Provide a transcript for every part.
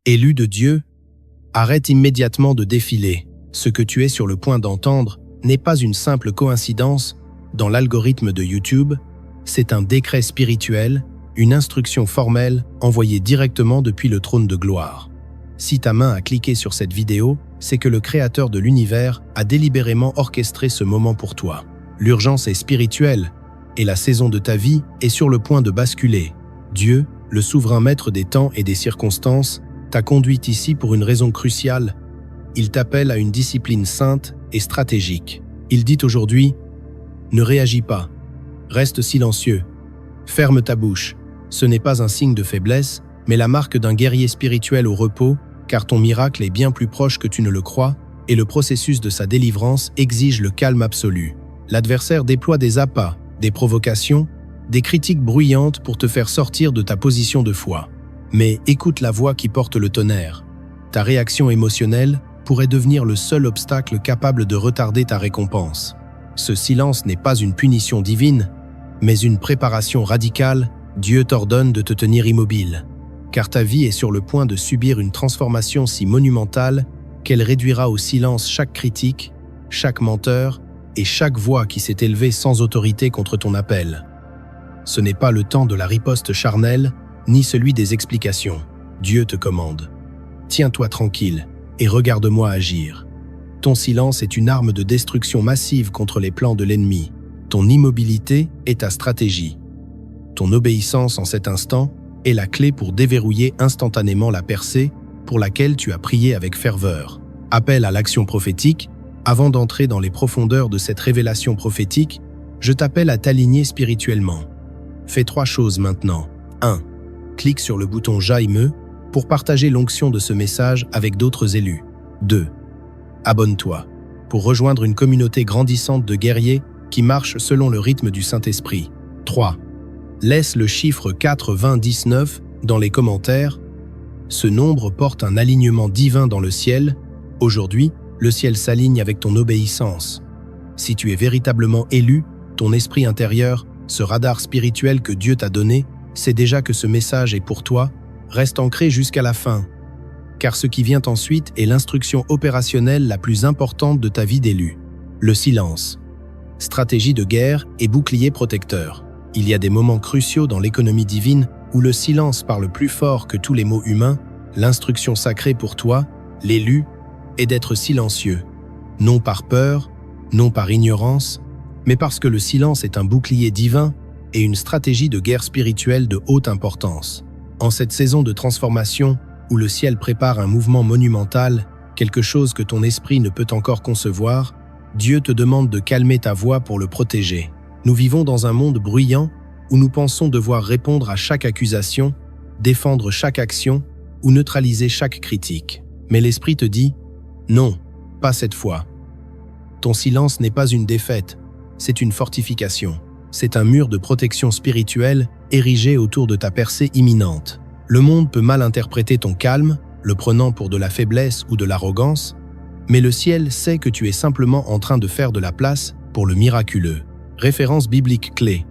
Élu de Dieu, arrête immédiatement de défiler. Ce que tu es sur le point d'entendre n'est pas une simple coïncidence dans l'algorithme de YouTube, c'est un décret spirituel, une instruction formelle envoyée directement depuis le trône de gloire. Si ta main a cliqué sur cette vidéo, c'est que le Créateur de l'univers a délibérément orchestré ce moment pour toi. L'urgence est spirituelle, et la saison de ta vie est sur le point de basculer. Dieu, le souverain maître des temps et des circonstances, t'a conduit ici pour une raison cruciale. Il t'appelle à une discipline sainte et stratégique. Il dit aujourd'hui, ne réagis pas, reste silencieux, ferme ta bouche. Ce n'est pas un signe de faiblesse, mais la marque d'un guerrier spirituel au repos, car ton miracle est bien plus proche que tu ne le crois, et le processus de sa délivrance exige le calme absolu. L'adversaire déploie des appâts, des provocations, des critiques bruyantes pour te faire sortir de ta position de foi. Mais écoute la voix qui porte le tonnerre. Ta réaction émotionnelle pourrait devenir le seul obstacle capable de retarder ta récompense. Ce silence n'est pas une punition divine, mais une préparation radicale. Dieu t'ordonne de te tenir immobile, car ta vie est sur le point de subir une transformation si monumentale qu'elle réduira au silence chaque critique, chaque menteur et chaque voix qui s'est élevée sans autorité contre ton appel. Ce n'est pas le temps de la riposte charnelle, ni celui des explications. Dieu te commande. Tiens-toi tranquille et regarde-moi agir. Ton silence est une arme de destruction massive contre les plans de l'ennemi. Ton immobilité est ta stratégie. Ton obéissance en cet instant est la clé pour déverrouiller instantanément la percée pour laquelle tu as prié avec ferveur. Appel à l'action prophétique. Avant d'entrer dans les profondeurs de cette révélation prophétique, je t'appelle à t'aligner spirituellement. Fais 3 choses maintenant. 1. Clique sur le bouton J'aime pour partager l'onction de ce message avec d'autres élus. 2. Abonne-toi pour rejoindre une communauté grandissante de guerriers qui marchent selon le rythme du Saint-Esprit. 3. Laisse le chiffre 42019 dans les commentaires. Ce nombre porte un alignement divin dans le ciel. Aujourd'hui, le ciel s'aligne avec ton obéissance. Si tu es véritablement élu, ton esprit intérieur, ce radar spirituel que Dieu t'a donné, sait déjà que ce message est pour toi. Reste ancré jusqu'à la fin, car ce qui vient ensuite est l'instruction opérationnelle la plus importante de ta vie d'élu. Le silence. Stratégie de guerre et bouclier protecteur. Il y a des moments cruciaux dans l'économie divine où le silence parle plus fort que tous les mots humains. L'instruction sacrée pour toi, l'élu, est d'être silencieux. Non par peur, non par ignorance, mais parce que le silence est un bouclier divin et une stratégie de guerre spirituelle de haute importance. En cette saison de transformation, où le ciel prépare un mouvement monumental, quelque chose que ton esprit ne peut encore concevoir, Dieu te demande de calmer ta voix pour le protéger. Nous vivons dans un monde bruyant où nous pensons devoir répondre à chaque accusation, défendre chaque action ou neutraliser chaque critique. Mais l'esprit te dit « Non, pas cette fois ». Ton silence n'est pas une défaite, c'est une fortification. C'est un mur de protection spirituelle érigé autour de ta percée imminente. Le monde peut mal interpréter ton calme, le prenant pour de la faiblesse ou de l'arrogance, mais le ciel sait que tu es simplement en train de faire de la place pour le miraculeux. Référence biblique clé.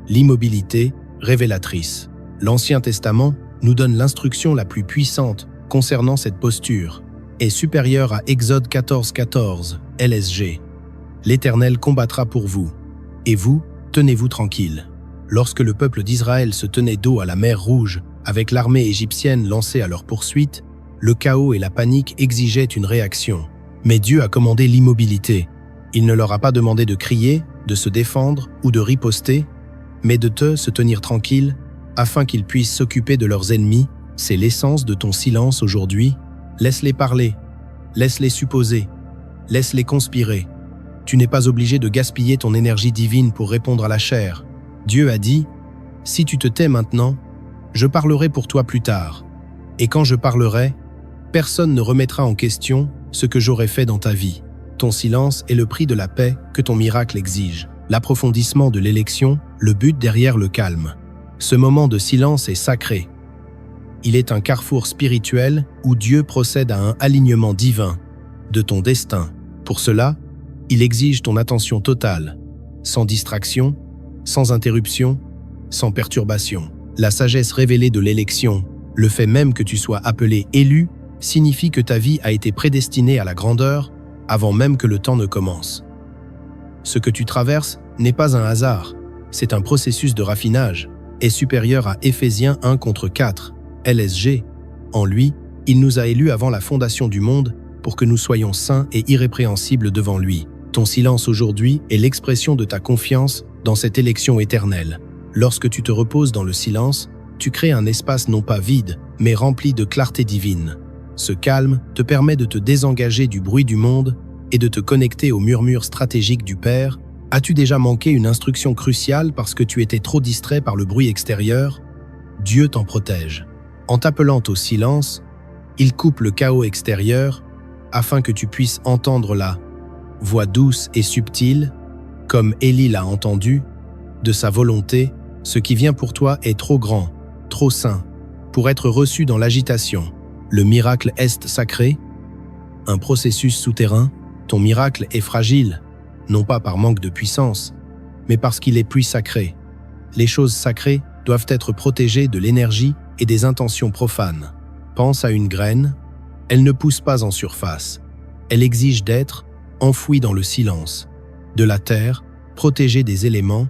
L'immobilité révélatrice. L'Ancien Testament nous donne l'instruction la plus puissante concernant cette posture, est supérieure à Exode 14:14, LSG. L'Éternel combattra pour vous, et vous, tenez-vous tranquille. Lorsque le peuple d'Israël se tenait dos à la mer Rouge, avec l'armée égyptienne lancée à leur poursuite, le chaos et la panique exigeaient une réaction. Mais Dieu a commandé l'immobilité. Il ne leur a pas demandé de crier, de se défendre ou de riposter, mais de se tenir tranquille afin qu'ils puissent s'occuper de leurs ennemis. C'est l'essence de ton silence aujourd'hui. Laisse-les parler, laisse-les supposer, laisse-les conspirer. Tu n'es pas obligé de gaspiller ton énergie divine pour répondre à la chair. Dieu a dit, « Si tu te tais maintenant, je parlerai pour toi plus tard. Et quand je parlerai, personne ne remettra en question ce que j'aurai fait dans ta vie. Ton silence est le prix de la paix que ton miracle exige. L'approfondissement de l'élection, le but derrière le calme. Ce moment de silence est sacré. Il est un carrefour spirituel où Dieu procède à un alignement divin de ton destin. Pour cela, il exige ton attention totale, sans distraction, sans interruption, sans perturbation. La sagesse révélée de l'élection Le fait même que tu sois appelé élu signifie que ta vie a été prédestinée à la grandeur avant même que le temps ne commence. Ce que tu traverses n'est pas un hasard, c'est un processus de raffinage, est supérieur à Éphésiens 1:4, LSG. En lui, il nous a élus avant la fondation du monde pour que nous soyons saints et irrépréhensibles devant lui. Ton silence aujourd'hui est l'expression de ta confiance dans cette élection éternelle. Lorsque tu te reposes dans le silence, tu crées un espace non pas vide, mais rempli de clarté divine. Ce calme te permet de te désengager du bruit du monde et de te connecter au murmure stratégique du Père. As-tu déjà manqué une instruction cruciale parce que tu étais trop distrait par le bruit extérieur? Dieu t'en protège. En t'appelant au silence, il coupe le chaos extérieur afin que tu puisses entendre la voix douce et subtile, comme Élie l'a entendu, de sa volonté. Ce qui vient pour toi est trop grand, trop saint, pour être reçu dans l'agitation. Le miracle est sacré, un processus souterrain. Ton miracle est fragile, non pas par manque de puissance, mais parce qu'il est plus sacré. Les choses sacrées doivent être protégées de l'énergie et des intentions profanes. Pense à une graine, elle ne pousse pas en surface. Elle exige d'être enfouie dans le silence, de la terre, protégée des éléments,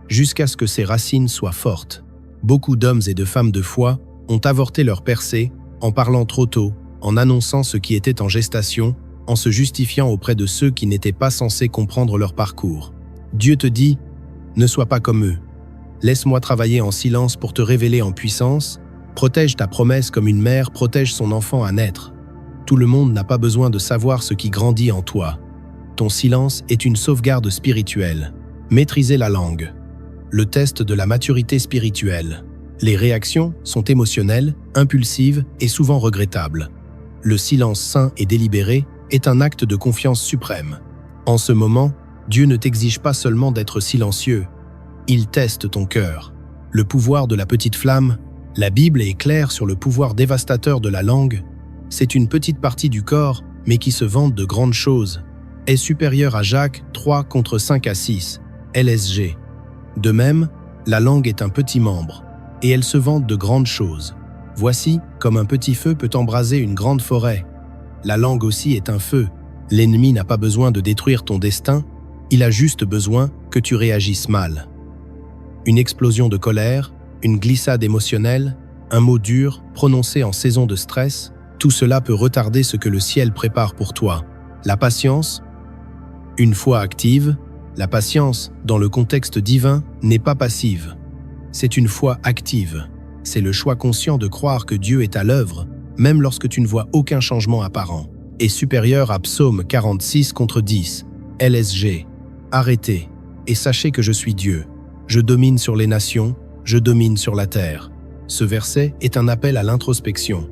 jusqu'à ce que ses racines soient fortes. Beaucoup d'hommes et de femmes de foi ont avorté leur percée en parlant trop tôt, en annonçant ce qui était en gestation, en se justifiant auprès de ceux qui n'étaient pas censés comprendre leur parcours. Dieu te dit, ne sois pas comme eux. Laisse-moi travailler en silence pour te révéler en puissance. Protège ta promesse comme une mère protège son enfant à naître. Tout le monde n'a pas besoin de savoir ce qui grandit en toi. Ton silence est une sauvegarde spirituelle. Maîtriser la langue. Le test de la maturité spirituelle. Les réactions sont émotionnelles, impulsives et souvent regrettables. Le silence sain et délibéré est un acte de confiance suprême. En ce moment, Dieu ne t'exige pas seulement d'être silencieux, il teste ton cœur. Le pouvoir de la petite flamme, la Bible est claire sur le pouvoir dévastateur de la langue. C'est une petite partie du corps, mais qui se vante de grandes choses. Est supérieure à Jacques 3:5-6, LSG. De même, la langue est un petit membre, et elle se vante de grandes choses. Voici comme un petit feu peut embraser une grande forêt. La langue aussi est un feu. L'ennemi n'a pas besoin de détruire ton destin, il a juste besoin que tu réagisses mal. Une explosion de colère, une glissade émotionnelle, un mot dur prononcé en saison de stress, tout cela peut retarder ce que le ciel prépare pour toi. La patience, une foi active, la patience, dans le contexte divin, n'est pas passive. C'est une foi active. C'est le choix conscient de croire que Dieu est à l'œuvre, même lorsque tu ne vois aucun changement apparent. Est supérieur à Psaume 46:10, LSG. Arrêtez, et sachez que je suis Dieu. Je domine sur les nations, je domine sur la terre. Ce verset est un appel à l'introspection.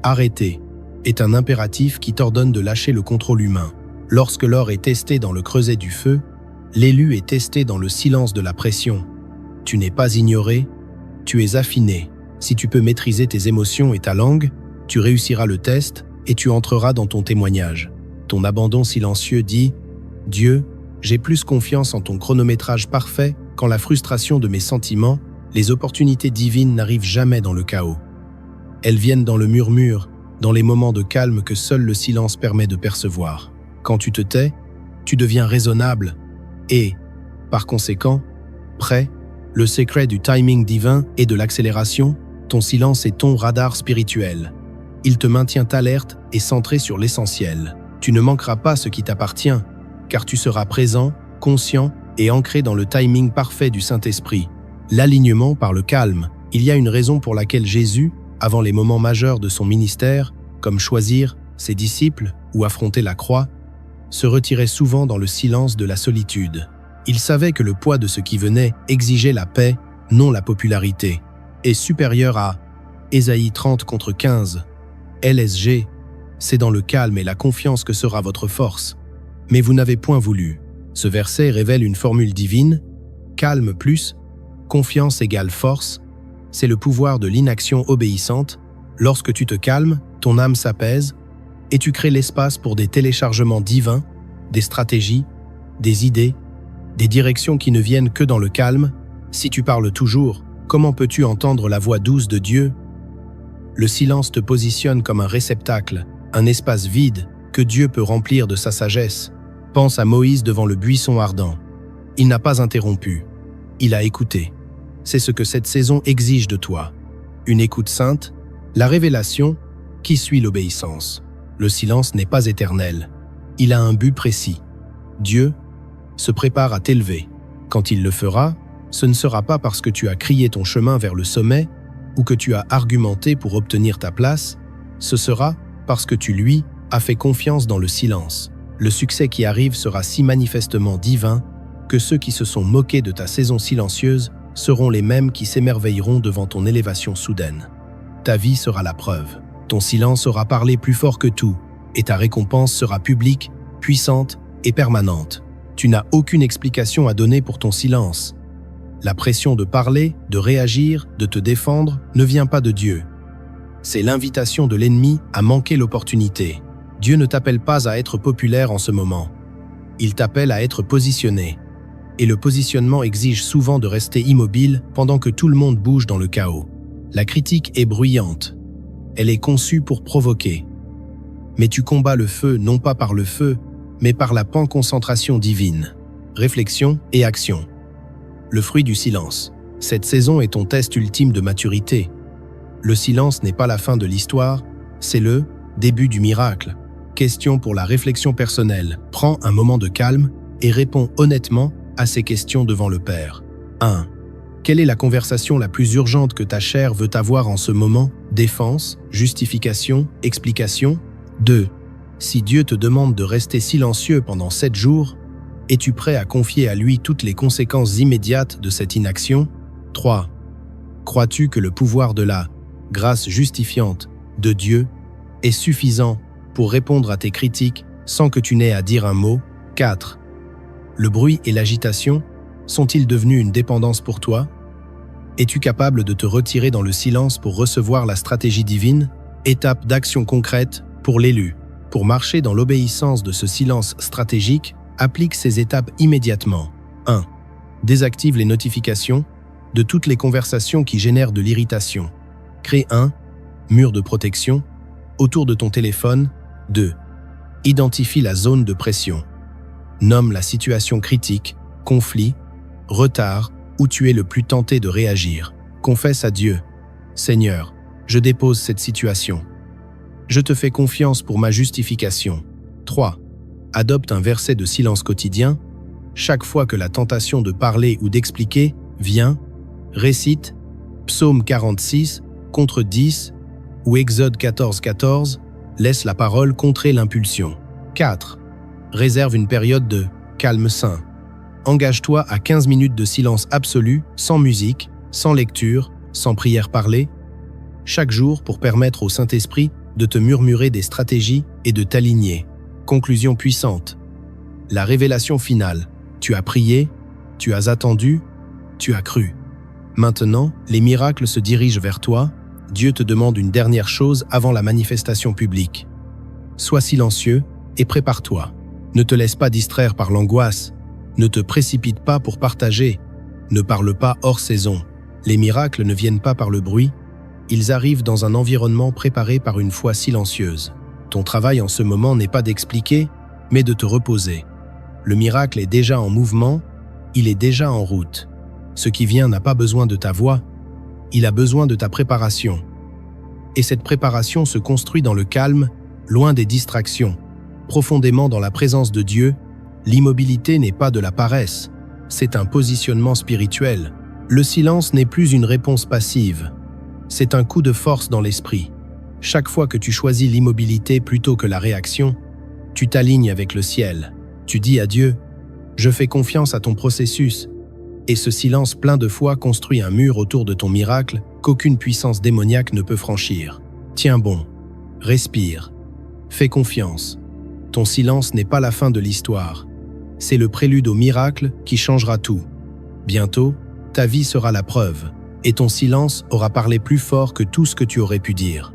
Arrêtez est un impératif qui t'ordonne de lâcher le contrôle humain. Lorsque l'or est testé dans le creuset du feu, l'élu est testé dans le silence de la pression. Tu n'es pas ignoré, tu es affiné. Si tu peux maîtriser tes émotions et ta langue, tu réussiras le test et tu entreras dans ton témoignage. Ton abandon silencieux dit « Dieu, j'ai plus confiance en ton chronométrage parfait qu'en la frustration de mes sentiments. Les opportunités divines n'arrivent jamais dans le chaos. Elles viennent dans le murmure, dans les moments de calme que seul le silence permet de percevoir. Quand tu te tais, tu deviens raisonnable et, par conséquent, prêt. Le secret du timing divin et de l'accélération, ton silence est ton radar spirituel. Il te maintient alerte et centré sur l'essentiel. Tu ne manqueras pas ce qui t'appartient, car tu seras présent, conscient et ancré dans le timing parfait du Saint-Esprit. L'alignement par le calme. Il y a une raison pour laquelle Jésus, avant les moments majeurs de son ministère, comme choisir ses disciples ou affronter la croix, se retirait souvent dans le silence de la solitude. Il savait que le poids de ce qui venait exigeait la paix, non la popularité, est supérieur à Ésaïe 30:15. LSG, c'est dans le calme et la confiance que sera votre force. Mais vous n'avez point voulu. Ce verset révèle une formule divine, calme plus, confiance égale force, c'est le pouvoir de l'inaction obéissante. Lorsque tu te calmes, ton âme s'apaise et tu crées l'espace pour des téléchargements divins, des stratégies, des idées, des directions qui ne viennent que dans le calme. Si tu parles toujours, comment peux-tu entendre la voix douce de Dieu? Le silence te positionne comme un réceptacle, un espace vide que Dieu peut remplir de sa sagesse. Pense à Moïse devant le buisson ardent. Il n'a pas interrompu. Il a écouté. C'est ce que cette saison exige de toi. Une écoute sainte, la révélation qui suit l'obéissance. Le silence n'est pas éternel. Il a un but précis. Dieu se prépare à t'élever. Quand il le fera, ce ne sera pas parce que tu as crié ton chemin vers le sommet ou que tu as argumenté pour obtenir ta place, ce sera parce que tu lui as fait confiance dans le silence. Le succès qui arrive sera si manifestement divin que ceux qui se sont moqués de ta saison silencieuse seront les mêmes qui s'émerveilleront devant ton élévation soudaine. Ta vie sera la preuve. Ton silence aura parlé plus fort que tout, et ta récompense sera publique, puissante et permanente. Tu n'as aucune explication à donner pour ton silence. La pression de parler, de réagir, de te défendre ne vient pas de Dieu. C'est l'invitation de l'ennemi à manquer l'opportunité. Dieu ne t'appelle pas à être populaire en ce moment. Il t'appelle à être positionné. Et le positionnement exige souvent de rester immobile pendant que tout le monde bouge dans le chaos. La critique est bruyante. Elle est conçue pour provoquer. Mais tu combats le feu non pas par le feu, mais par la concentration divine. Réflexion et action. Le fruit du silence. Cette saison est ton test ultime de maturité. Le silence n'est pas la fin de l'histoire, c'est le début du miracle. Question pour la réflexion personnelle. Prends un moment de calme et réponds honnêtement à ces questions devant le Père. 1. Quelle est la conversation la plus urgente que ta chair veut avoir en ce moment? Défense, justification, explication? 2. Si Dieu te demande de rester silencieux pendant 7 jours, es-tu prêt à confier à lui toutes les conséquences immédiates de cette inaction? 3. Crois-tu que le pouvoir de la grâce justifiante de Dieu est suffisant pour répondre à tes critiques sans que tu n'aies à dire un mot? 4. Le bruit et l'agitation sont-ils devenus une dépendance pour toi? Es-tu capable de te retirer dans le silence pour recevoir la stratégie divine? Étape d'action concrète pour l'élu. Pour marcher dans l'obéissance de ce silence stratégique, applique ces étapes immédiatement. 1. Désactive les notifications de toutes les conversations qui génèrent de l'irritation. Crée un mur de protection autour de ton téléphone. 2. Identifie la zone de pression. Nomme la situation critique, conflit, retard, où tu es le plus tenté de réagir. Confesse à Dieu. Seigneur, je dépose cette situation. Je te fais confiance pour ma justification. 3. Adopte un verset de silence quotidien. Chaque fois que la tentation de parler ou d'expliquer vient, récite Psaume 46 contre 10 ou Exode 14:14, laisse la parole contrer l'impulsion. 4. Réserve une période de calme sain. Engage-toi à 15 minutes de silence absolu, sans musique, sans lecture, sans prière parlée, chaque jour pour permettre au Saint-Esprit de te murmurer des stratégies et de t'aligner. Conclusion puissante. La révélation finale. Tu as prié, tu as attendu, tu as cru. Maintenant, les miracles se dirigent vers toi. Dieu te demande une dernière chose avant la manifestation publique. Sois silencieux et prépare-toi. Ne te laisse pas distraire par l'angoisse. Ne te précipite pas pour partager. Ne parle pas hors saison. Les miracles ne viennent pas par le bruit. Ils arrivent dans un environnement préparé par une foi silencieuse. Ton travail en ce moment n'est pas d'expliquer, mais de te reposer. Le miracle est déjà en mouvement, il est déjà en route. Ce qui vient n'a pas besoin de ta voix, il a besoin de ta préparation. Et cette préparation se construit dans le calme, loin des distractions. Profondément dans la présence de Dieu, l'immobilité n'est pas de la paresse, c'est un positionnement spirituel. Le silence n'est plus une réponse passive, c'est un coup de force dans l'esprit. Chaque fois que tu choisis l'immobilité plutôt que la réaction, tu t'alignes avec le ciel. Tu dis à Dieu, « Je fais confiance à ton processus », et ce silence plein de foi construit un mur autour de ton miracle qu'aucune puissance démoniaque ne peut franchir. Tiens bon, respire, fais confiance. Ton silence n'est pas la fin de l'histoire. C'est le prélude au miracle qui changera tout. Bientôt, ta vie sera la preuve, et ton silence aura parlé plus fort que tout ce que tu aurais pu dire.